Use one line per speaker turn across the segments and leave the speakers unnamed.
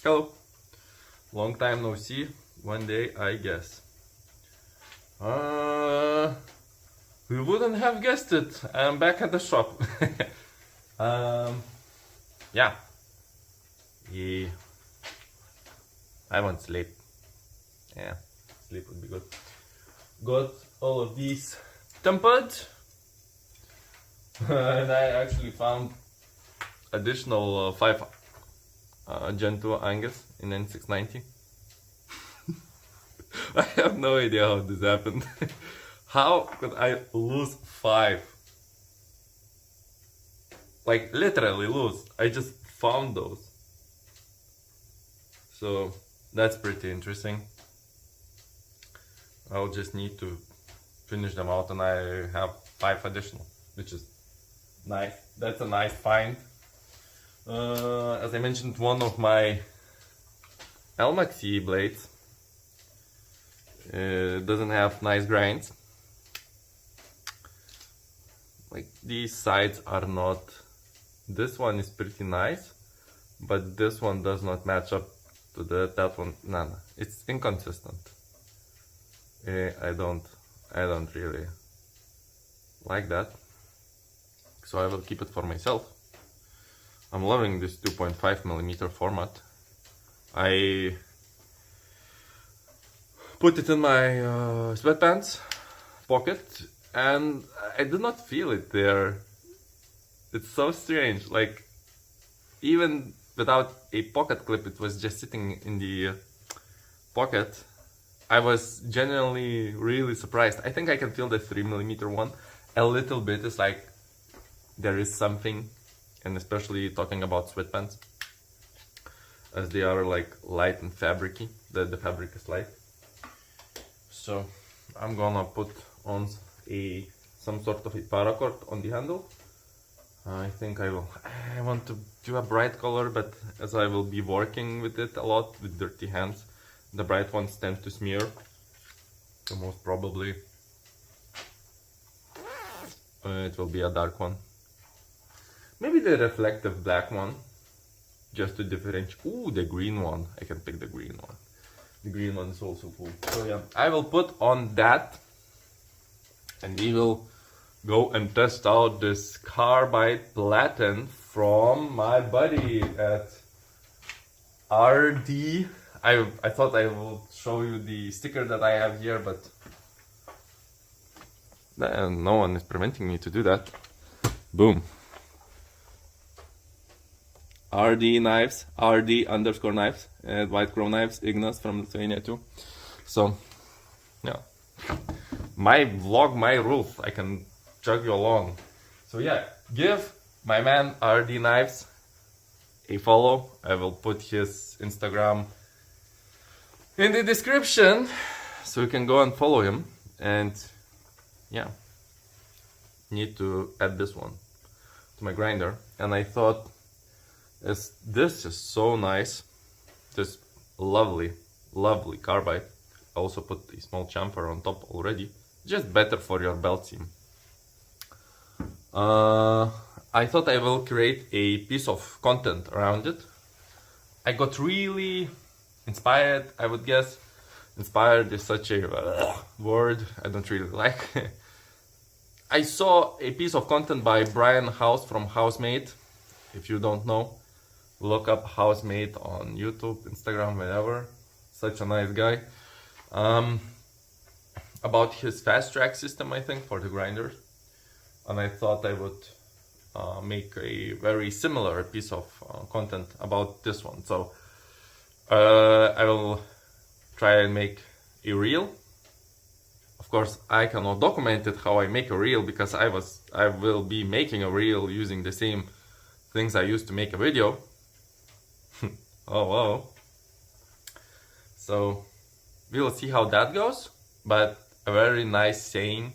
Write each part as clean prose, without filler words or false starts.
Hello. Long time no see. One day, I guess. We wouldn't have guessed it. I'm back at the shop. Yeah. I want sleep. Yeah, sleep would be good. Got all of these tempered. And I actually found additional 5 Gen 2 Angus in N690. I have no idea how this happened. How could I lose 5? Like literally lose. I just found those. So that's pretty interesting. I'll just need to finish them out, and I have 5 additional, which is nice. That's a nice find. As I mentioned, one of my LMAX blades doesn't have nice grinds. Like these sides are not. This one is pretty nice, but this one does not match up to that one. No, it's inconsistent. I don't really like that, so I will keep it for myself. I'm loving this 2.5mm format. I put it in my sweatpants pocket and I did not feel it there. It's so strange, like even without a pocket clip, it was just sitting in the pocket. I was genuinely really surprised. I think I can feel the 3mm one a little bit. It's like there is something, and especially talking about sweatpants, as they are like light and fabricy. The fabric is light. So I'm gonna put on some sort of a paracord on the handle. I think I want to do a bright color, but as I will be working with it a lot with dirty hands, the bright ones tend to smear. So most probably it will be a dark one. Maybe the reflective black one, just to differentiate. Ooh, the green one. I can pick the green one. The green one is also cool. So yeah, I will put on that, and we will go and test out this Carbide platend from my buddy at RD. I thought I will show you the sticker that I have here, but no one is preventing me to do that. Boom. RD knives, RD_knives, and White Crow knives, Ignas from Lithuania too. So, yeah. My vlog, my rules, I can chug you along. So yeah, give my man RD Knives a follow. I will put his Instagram in the description, so you can go and follow him. And yeah, need to add this one to my grinder. And I thought, as this is so nice, this lovely carbide. I also put a small chamfer on top already, just better for your belt seam. I thought I will create a piece of content around it. I got really inspired, I would guess. Inspired is such a word I don't really like. I saw a piece of content by Brian House from Housemate. If you don't know, look up Housemate on YouTube, Instagram, wherever. Such a nice guy. About his fast track system, I think, for the grinders. And I thought I would make a very similar piece of content about this one. So I will try and make a reel. Of course, I cannot document it how I make a reel, because I will be making a reel using the same things I used to make a video. Oh wow. So we will see how that goes. But a very nice saying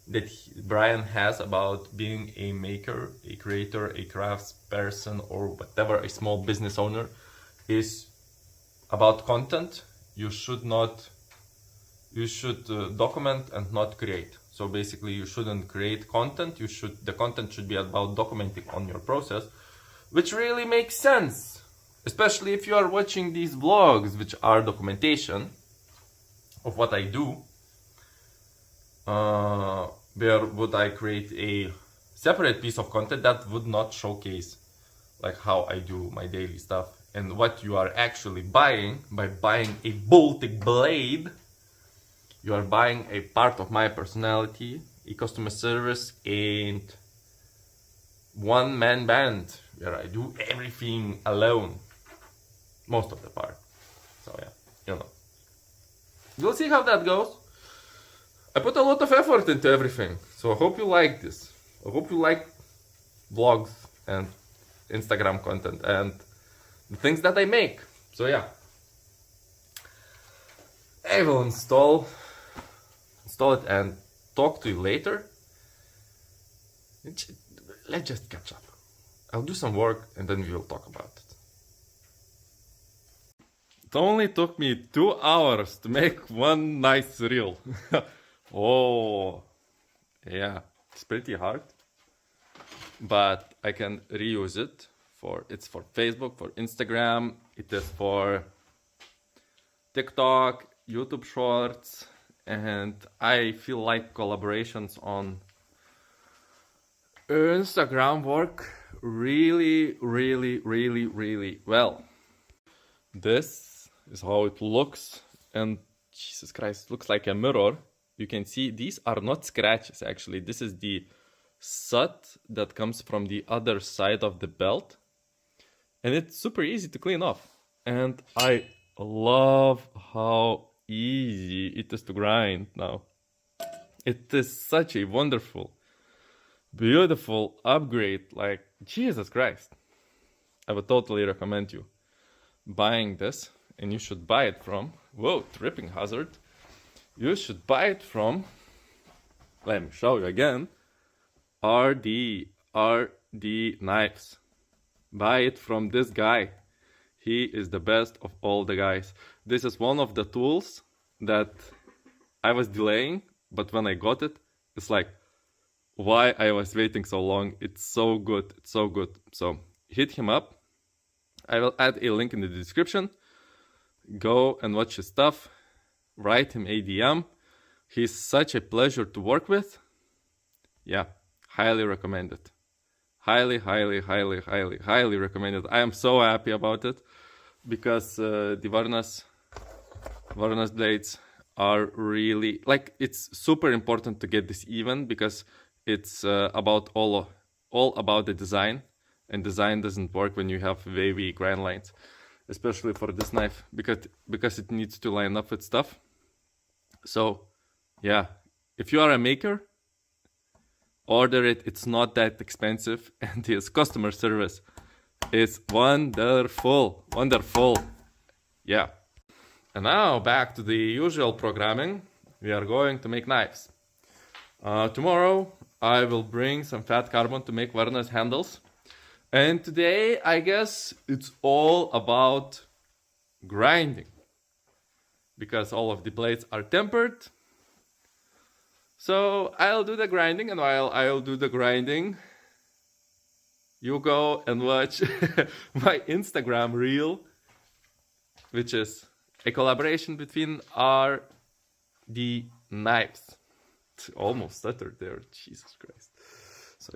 that Brian has about being a maker, a creator, a crafts person, or whatever, a small business owner, is about content. You should document and not create. So basically you shouldn't create content. The content should be about documenting on your process, which really makes sense. Especially if you are watching these vlogs, which are documentation of what I do. Where would I create a separate piece of content that would not showcase like how I do my daily stuff and what you are actually buying by buying a Baltic blade. You are buying a part of my personality, a customer service, and one-man band where I do everything alone, most of the part. So yeah, you know, we'll see how that goes. I put a lot of effort into everything, so I hope you like this. I hope you like vlogs and Instagram content and the things that I make. So yeah, I will install it and talk to you later. Let's just catch up. I'll do some work and then we will talk about it. It only took me 2 hours to make one nice reel. Oh, yeah, it's pretty hard, but I can reuse it it's for Facebook, for Instagram, it is for TikTok, YouTube Shorts, and I feel like collaborations on Instagram work really well. This is how it looks, and Jesus Christ, it looks like a mirror. You can see these are not scratches actually. This is the soot that comes from the other side of the belt, and it's super easy to clean off. And I love how easy it is to grind now. It is such a wonderful, beautiful upgrade. Like, Jesus Christ, I would totally recommend you buying this, and you should buy it from, whoa, tripping hazard. You should buy it from, let me show you again, RD Knives. Buy it from this guy. He is the best of all the guys. This is one of the tools that I was delaying, but when I got it, it's like, why I was waiting so long. It's so good, it's so good. So hit him up. I will add a link in the description. Go and watch his stuff. Write him a DM. He's such a pleasure to work with. Yeah, highly recommend it. Highly recommend it. I am so happy about it because the Varnas blades are really, like, it's super important to get this even because it's about all about the design, and design doesn't work when you have wavy grind lines, especially for this knife because it needs to line up with stuff. So yeah, if you are a maker, order it. It's not that expensive, and his customer service is wonderful. Yeah. And now back to the usual programming. We are going to make knives. Tomorrow I will bring some fat carbon to make Varnas handles. And today I guess it's all about grinding, because all of the blades are tempered. So I'll do the grinding, and while I'll do the grinding, you go and watch my Instagram reel, which is a collaboration between RD Knives. Almost stuttered there, Jesus Christ. So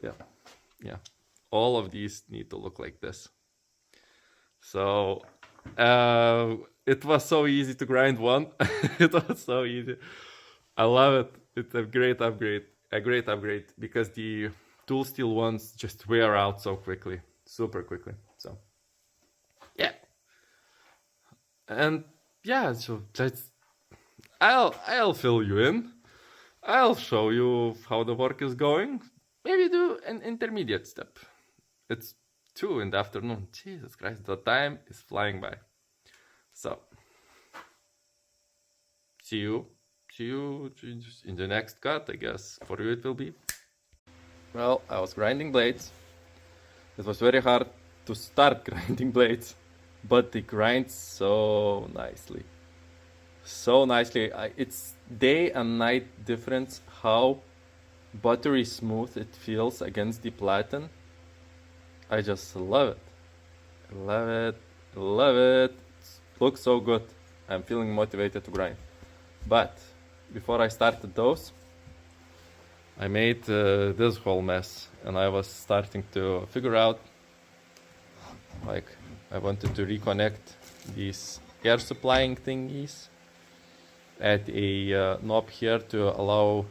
yeah, all of these need to look like this. So it was so easy to grind one. It was so easy. I love it. It's a great upgrade. Because the tool steel ones just wear out so quickly, super quickly. So yeah, and yeah, so I'll fill you in. I'll show you how the work is going. Maybe do an intermediate step. It's 2 in the afternoon. Jesus Christ, the time is flying by. So see you in the next cut, I guess. For you it will be. Well, I was grinding blades. It was very hard to start grinding blades, but they grind so nicely. It's day and night difference how buttery smooth it feels against the platend. I just love it. Love it. Looks so good. I'm feeling motivated to grind. But before I started those, I made this whole mess, and I was starting to figure out, like, I wanted to reconnect these air supplying thingies, add a knob here to allow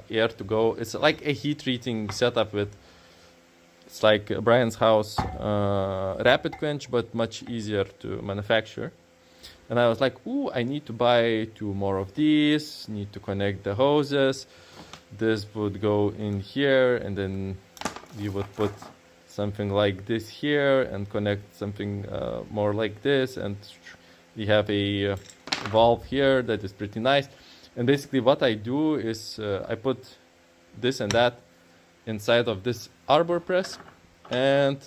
air to go. It's like a heat treating setup with, it's like Brian's house rapid quench, but much easier to manufacture. And I was like, ooh, I need to buy 2 more of these, need to connect the hoses. This would go in here, and then you would put something like this here and connect something more like this, and we have a valve here that is pretty nice. And basically what I do is I put this and that inside of this arbor press, and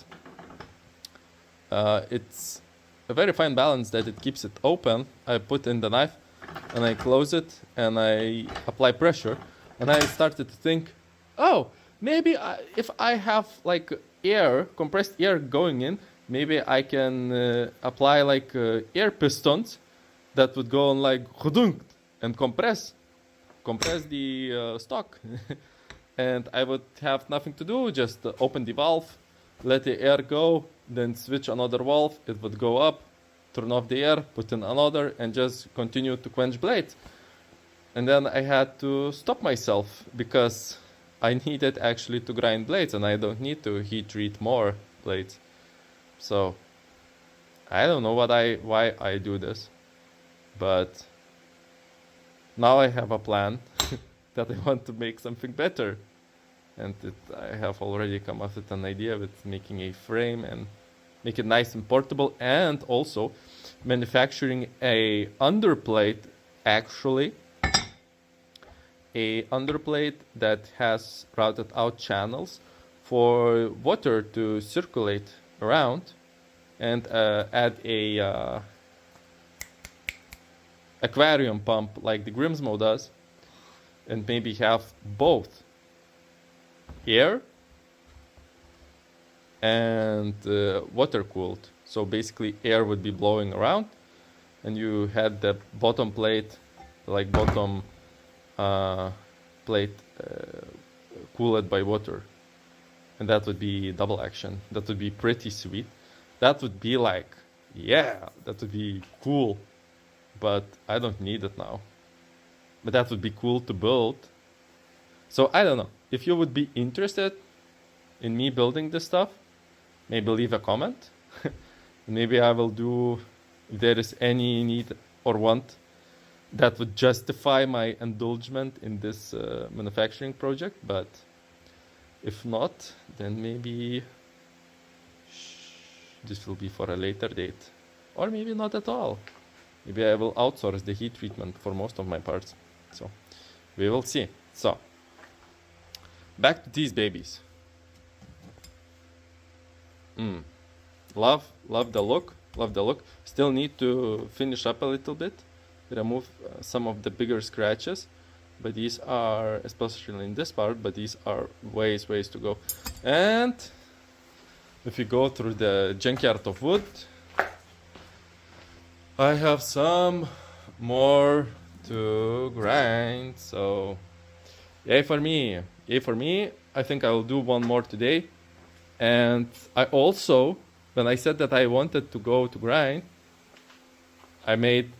it's a very fine balance that it keeps it open. I put in the knife and I close it and I apply pressure, and I started to think, oh, maybe if I have like air, compressed air going in, maybe I can apply like air pistons that would go on like and compress the stock. And I would have nothing to do, just open the valve, let the air go, then switch another valve, it would go up, turn off the air, put in another, and just continue to quench blades. And then I had to stop myself because I needed actually to grind blades, and I don't need to heat treat more blades. So I don't know why I do this, but now I have a plan that I want to make something better. And I have already come up with an idea with making a frame and make it nice and portable, and also manufacturing a underplate, actually a underplate that has routed out channels for water to circulate around, and add a aquarium pump like the Grimsmo does, and maybe have both air and water cooled. So basically air would be blowing around, and you had the bottom plate, like bottom plate cooled by water, and that would be double action. That would be pretty sweet. That would be like, yeah, that would be cool, but I don't need it now. But that would be cool to build. So I don't know. If you would be interested in me building this stuff, maybe leave a comment. Maybe I will do, if there is any need or want that would justify my indulgence in this manufacturing project. But if not, then maybe this will be for a later date. Or maybe not at all. Maybe I will outsource the heat treatment for most of my parts. So we will see. So back to these babies. Love the look. Still need to finish up a little bit, remove some of the bigger scratches, but these are, especially in this part, but these are ways to go. And if you go through the junkyard of wood, I have some more to grind. So yay for me. I think I will do one more today. And I also, when I said that I wanted to go to grind, I made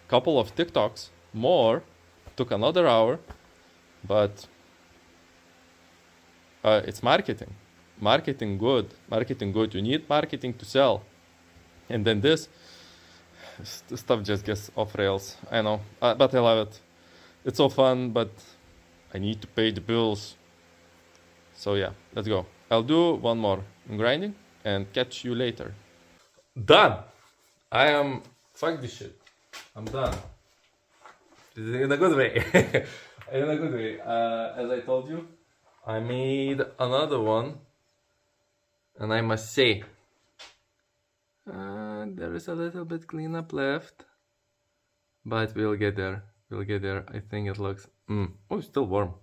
a couple of TikToks more. Took another hour, but it's marketing. Marketing good. You need marketing to sell. And then this stuff just gets off rails. I know, but I love it. It's so fun, but I need to pay the bills. So yeah, let's go. I'll do one more in grinding and catch you later. Done! I am... Fuck this shit. I'm done. In a good way. In a good way. As I told you, I made another one. And I must say, there is a little bit cleanup left. But we'll get there. I think it looks... Oh, it's still warm.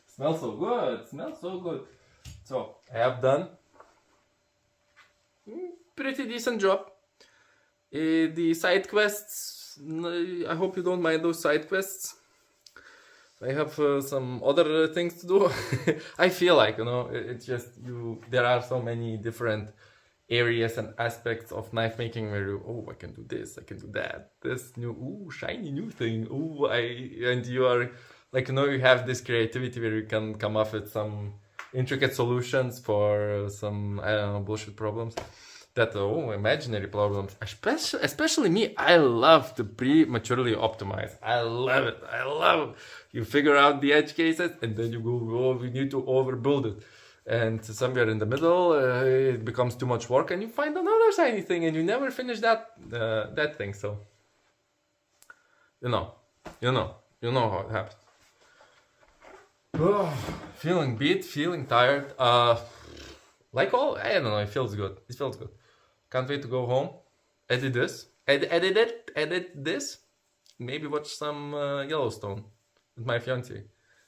Smells so good. So I have done pretty decent job. The side quests, I hope you don't mind those side quests. I have some other things to do. I feel like, it's just there are so many different areas and aspects of knife making where I can do this, I can do that, this new, shiny new thing, and you are like, you have this creativity where you can come up with some intricate solutions for some, I don't know, bullshit problems. That, imaginary problems. Especially me, I love to prematurely optimize. I love it. You figure out the edge cases and then you go, we need to overbuild it. And somewhere in the middle, it becomes too much work and you find another shiny thing and you never finish that thing. So, you know how it happens. Feeling beat, feeling tired. I don't know, it feels good. Can't wait to go home, edit this, maybe watch some Yellowstone with my fiance.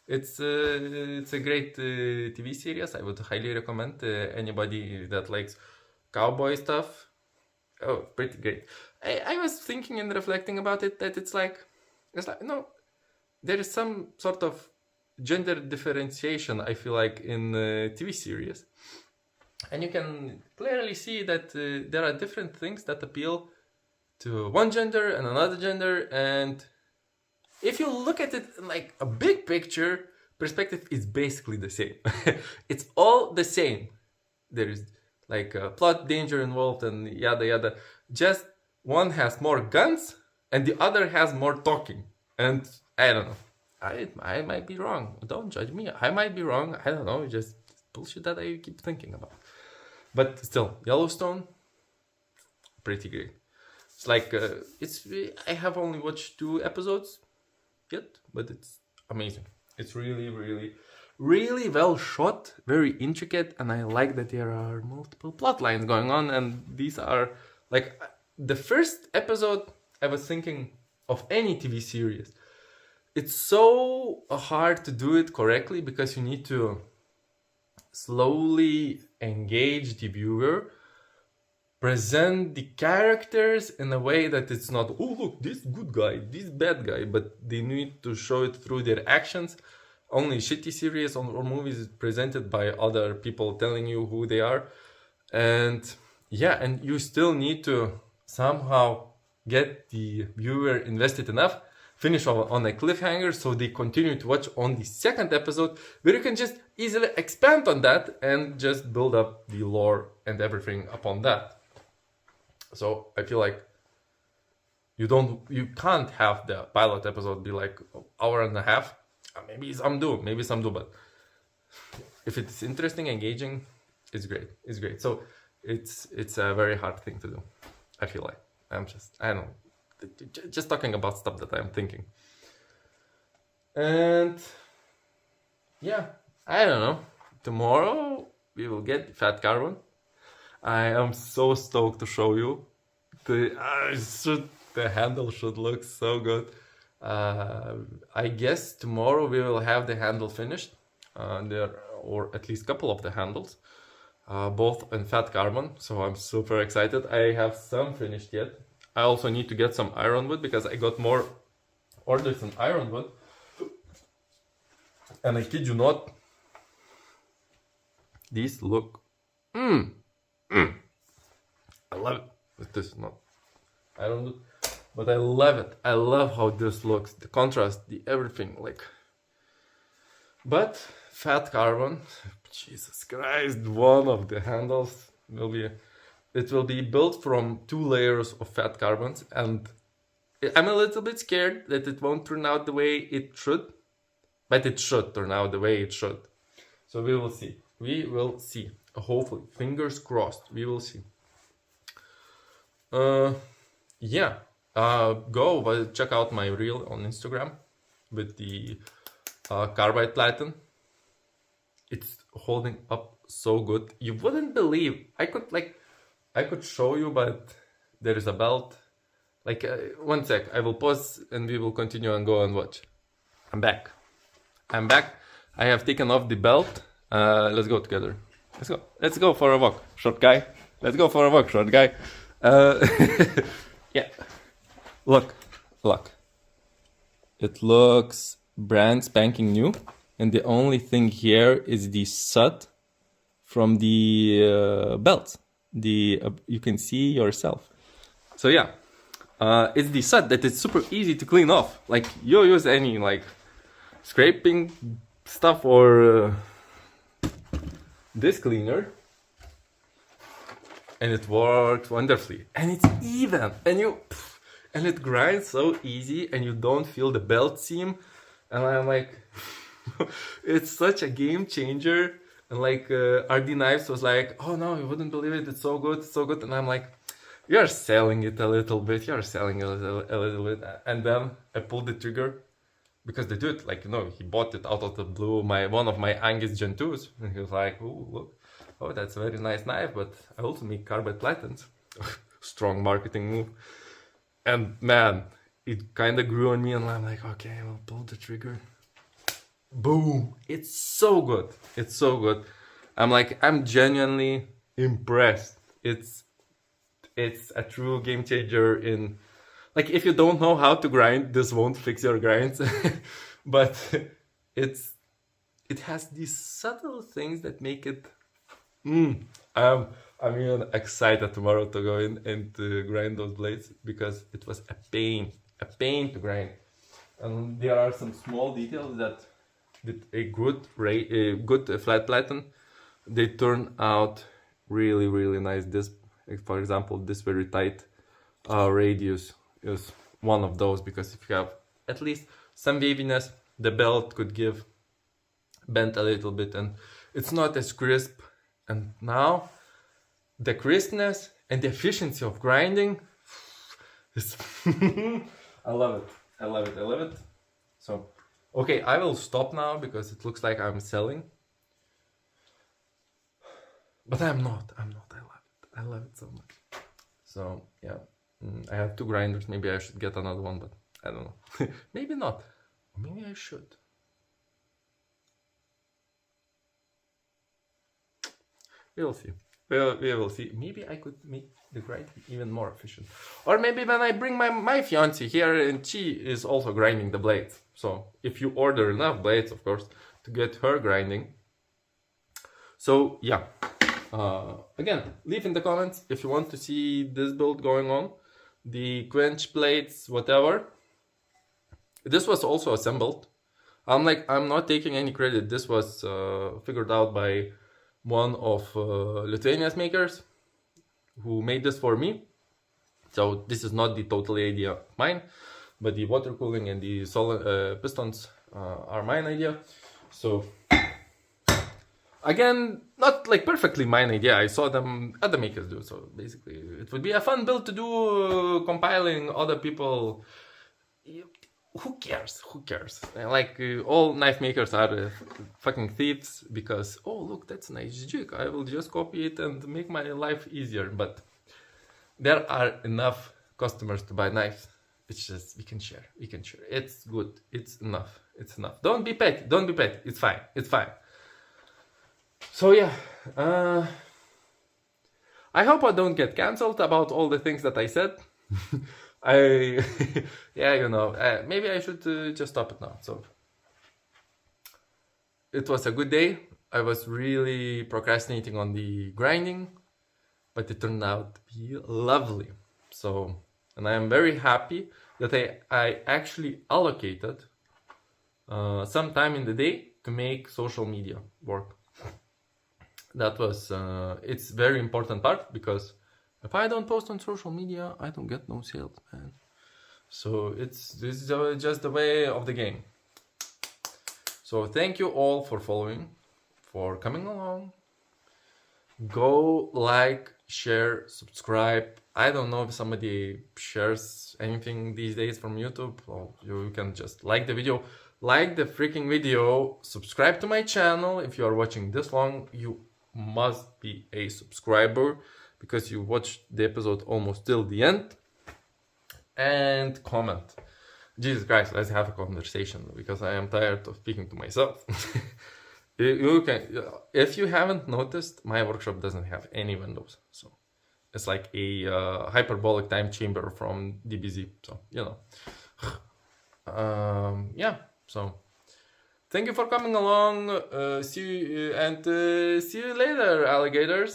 It's a great TV series. I would highly recommend anybody that likes cowboy stuff. Oh, pretty great. I was thinking and reflecting about it that it's like no, there is some sort of gender differentiation, I feel like, in TV series. And you can clearly see that there are different things that appeal to one gender and another gender. And if you look at it in like a big picture perspective, it's basically the same. It's all the same. There is like plot danger involved and yada yada. Just one has more guns and the other has more talking. And I don't know. I might be wrong. Don't judge me. I might be wrong. I don't know. Just bullshit that I keep thinking about. But still, Yellowstone, pretty great. It's like, I have only watched 2 episodes yet, but it's amazing. It's really, really, really well shot, very intricate, and I like that there are multiple plot lines going on, and these are, like, the first episode, I was thinking of any TV series. It's so hard to do it correctly because you need to slowly engage the viewer, present the characters in a way that it's not, oh look, this good guy, this bad guy, but they need to show it through their actions. Only shitty series or movies is presented by other people telling you who they are. And yeah, and you still need to somehow get the viewer invested enough, finish on a cliffhanger so they continue to watch on the second episode, where you can just easily expand on that and just build up the lore and everything upon that. So I feel like you can't have the pilot episode be like an hour and a half. Maybe some do, but if it's interesting, engaging, it's great. So it's a very hard thing to do. I feel like I don't know, just talking about stuff that I'm thinking. And yeah, I don't know. Tomorrow we will get fat carbon. I am so stoked to show you. The handle should look so good. I guess tomorrow we will have the handle finished, or at least a couple of the handles, both in fat carbon. So I'm super excited. I have some finished yet. I also need to get some ironwood because I got more orders in ironwood. And I kid you not, these look, I love it. But this is not ironwood, but I love it. I love how this looks, the contrast, the everything, like. But fat carbon, Jesus Christ, one of the handles will be built from 2 layers of fat carbons, and I'm a little bit scared that it won't turn out the way it should, but it should turn out the way it should. So we will see. Hopefully, fingers crossed, we will see. Go check out my reel on Instagram with the Carbide platend. It's holding up so good. You wouldn't believe. I could show you, but there is a belt. One sec, I will pause and we will continue and go and watch. I'm back. I have taken off the belt. Let's go together. Let's go for a walk. Short guy. Let's go for a workshop, guy. Yeah. Look. It looks brand spanking new. And the only thing here is the jsut from the belt. You can see yourself. So yeah, it's the jsut that is super easy to clean off. Like you use any like scraping stuff or this cleaner, and it works wonderfully. And it's even, and it grinds so easy, and you don't feel the belt seam. And I'm like, it's such a game changer. And like RD Knives was like, oh no, you wouldn't believe it, it's so good, it's so good. And I'm like, you're selling it a little bit, a little bit. And then I pulled the trigger, because the dude, like, he bought it out of the blue, one of my Angus Gen 2s. And he was like, oh, look, oh, that's a very nice knife, but I also make carbide platens. Strong marketing move. And man, it kind of grew on me, and I'm like, okay, I'll pull the trigger. Boom! It's so good. It's so good. I'm genuinely impressed. It's a true game changer in, like, if you don't know how to grind, this won't fix your grinds. But it has these subtle things that make it. I'm even excited tomorrow to go in and to grind those blades, because it was a pain to grind. And there are some small details that with a good flat platen, they turn out really, really nice. This, for example, this very tight radius is one of those, because if you have at least some waviness, the belt could give bent a little bit, and it's not as crisp. And now the crispness and the efficiency of grinding is I love it. So okay, I will stop now because it looks like I'm selling, but I'm not. I love it so much. So yeah, I have 2 grinders. Maybe I should get another one, but I don't know. Maybe not. Or maybe I should. We will see. We will see. Maybe I could make the grinding even more efficient. Or maybe when I bring my fiancée here, and she is also grinding the blades. So if you order enough blades, of course, to get her grinding. So yeah. Again, leave in the comments if you want to see this build going on. The quench blades, whatever. This was also assembled. I'm not taking any credit. This was figured out by one of Lithuania's makers who made this for me. So this is not the total idea of mine, but the water cooling and the solid pistons are mine idea. So again, not like perfectly mine idea. I saw them other makers do. So basically, it would be a fun build to do, compiling other people. Who cares? Like all knife makers are fucking thieves, because oh look, that's a nice jig, I will just copy it and make my life easier. But there are enough customers to buy knives. It's just we can share. It's good. It's enough. Don't be petty. It's fine. So yeah, I hope I don't get cancelled about all the things that I said. Yeah, maybe I should just stop it now. So it was a good day. I was really procrastinating on the grinding, but it turned out to be lovely. So, and I am very happy that I actually allocated some time in the day to make social media work. That was it's very important part, because if I don't post on social media, I don't get no sales, man. So this is just the way of the game. So thank you all for following, for coming along. Go like, share, subscribe. I don't know if somebody shares anything these days from YouTube. Or you can just like the video. Like the freaking video. Subscribe to my channel. If you are watching this long, you must be a subscriber, because you watched the episode almost till the end. And comment. Jesus Christ, let's have a conversation, because I am tired of speaking to myself. You can, if you haven't noticed, my workshop doesn't have any windows. So It's like a hyperbolic time chamber from DBZ. So yeah. So thank you for coming along. See you later, alligators.